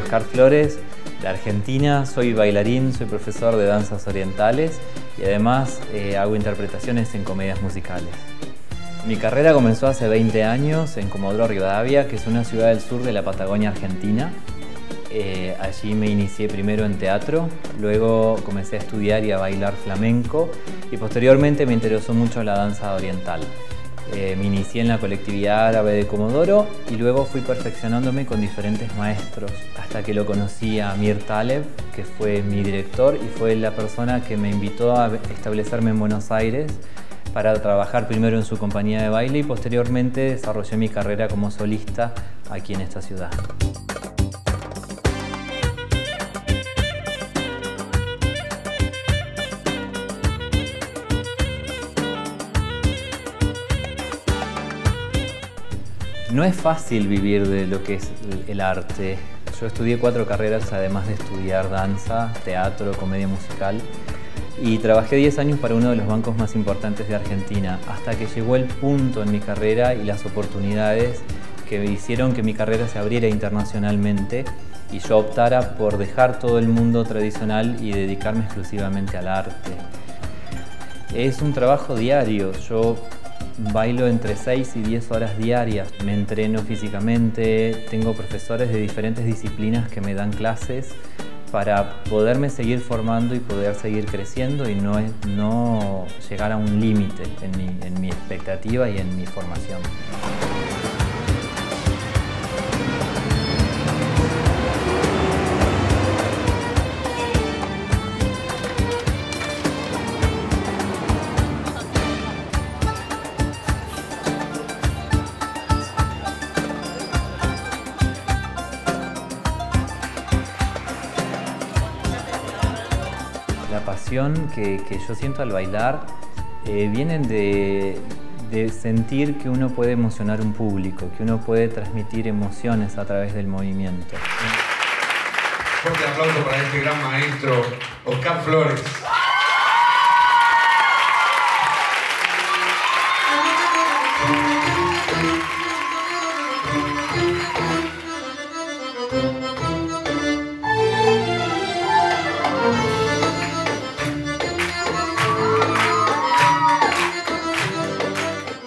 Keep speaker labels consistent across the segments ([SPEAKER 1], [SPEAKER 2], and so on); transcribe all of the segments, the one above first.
[SPEAKER 1] Oscar Flores, de Argentina. Soy bailarín, soy profesor de danzas orientales y además hago interpretaciones en comedias musicales. Mi carrera comenzó hace 20 años en Comodoro Rivadavia, que es una ciudad del sur de la Patagonia Argentina. Allí me inicié primero en teatro, luego comencé a estudiar y a bailar flamenco y posteriormente me interesó mucho la danza oriental. Me inicié en la colectividad árabe de Comodoro y luego fui perfeccionándome con diferentes maestros hasta que lo conocí a Mir Taleb, que fue mi director y fue la persona que me invitó a establecerme en Buenos Aires para trabajar primero en su compañía de baile y posteriormente desarrollé mi carrera como solista aquí en esta ciudad. No es fácil vivir de lo que es el arte. Yo estudié 4 carreras además de estudiar danza, teatro, comedia musical y trabajé 10 años para uno de los bancos más importantes de Argentina hasta que llegó el punto en mi carrera y las oportunidades que hicieron que mi carrera se abriera internacionalmente y yo optara por dejar todo el mundo tradicional y dedicarme exclusivamente al arte. Es un trabajo diario. Yo bailo entre 6 y 10 horas diarias, me entreno físicamente, tengo profesores de diferentes disciplinas que me dan clases para poderme seguir formando y poder seguir creciendo y no llegar a un límite en mi expectativa y en mi formación. La pasión que yo siento al bailar vienen de sentir que uno puede emocionar un público, que uno puede transmitir emociones a través del movimiento.
[SPEAKER 2] Fuerte aplauso para este gran maestro, Oscar Flores.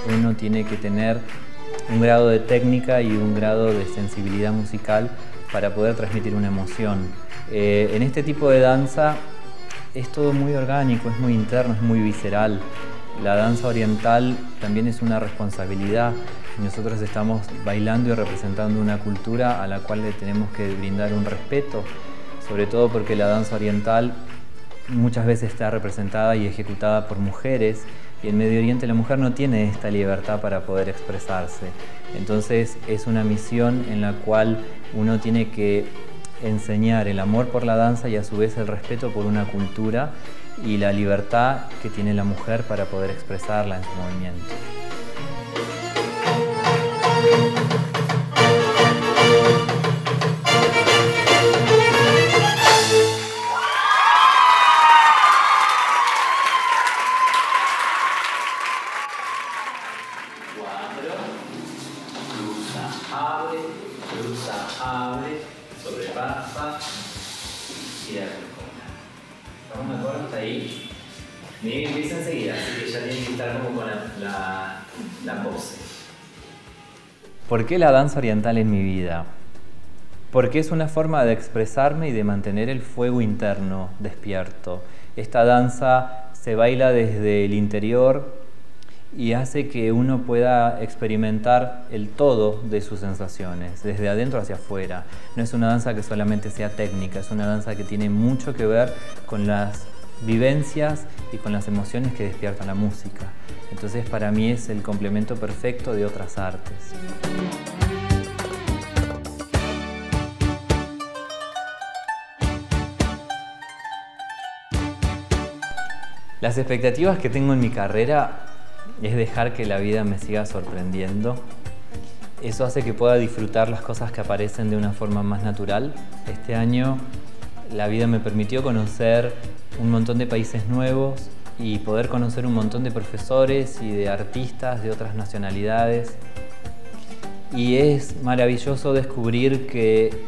[SPEAKER 1] Uno tiene que tener un grado de técnica y un grado de sensibilidad musical para poder transmitir una emoción. En este tipo de danza es todo muy orgánico, es muy interno, es muy visceral. La danza oriental también es una responsabilidad. Nosotros estamos bailando y representando una cultura a la cual le tenemos que brindar un respeto, sobre todo porque la danza oriental muchas veces está representada y ejecutada por mujeres y en Medio Oriente la mujer no tiene esta libertad para poder expresarse. Entonces es una misión en la cual uno tiene que enseñar el amor por la danza y a su vez el respeto por una cultura y la libertad que tiene la mujer para poder expresarla en su movimiento. Abre, sobrepasa, cierra. ¿Estamos de acuerdo hasta ahí? Miguel empieza enseguida, así que ya tiene que estar como con la pose. ¿Por qué la danza oriental en mi vida? Porque es una forma de expresarme y de mantener el fuego interno despierto. Esta danza se baila desde el interior y hace que uno pueda experimentar el todo de sus sensaciones, desde adentro hacia afuera. No es una danza que solamente sea técnica, es una danza que tiene mucho que ver con las vivencias y con las emociones que despierta la música. Entonces para mí es el complemento perfecto de otras artes. Las expectativas que tengo en mi carrera es dejar que la vida me siga sorprendiendo. Eso hace que pueda disfrutar las cosas que aparecen de una forma más natural. Este año la vida me permitió conocer un montón de países nuevos y poder conocer un montón de profesores y de artistas de otras nacionalidades. Y es maravilloso descubrir que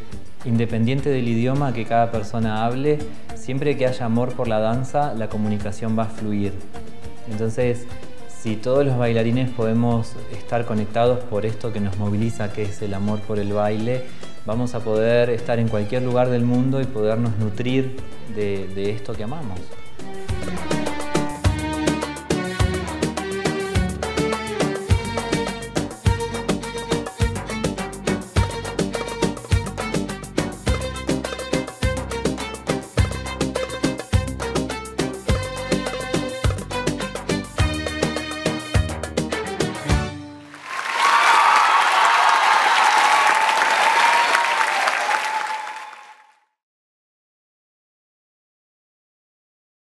[SPEAKER 1] independiente del idioma que cada persona hable, siempre que haya amor por la danza, la comunicación va a fluir. Entonces, si todos los bailarines podemos estar conectados por esto que nos moviliza, que es el amor por el baile, vamos a poder estar en cualquier lugar del mundo y podernos nutrir de esto que amamos.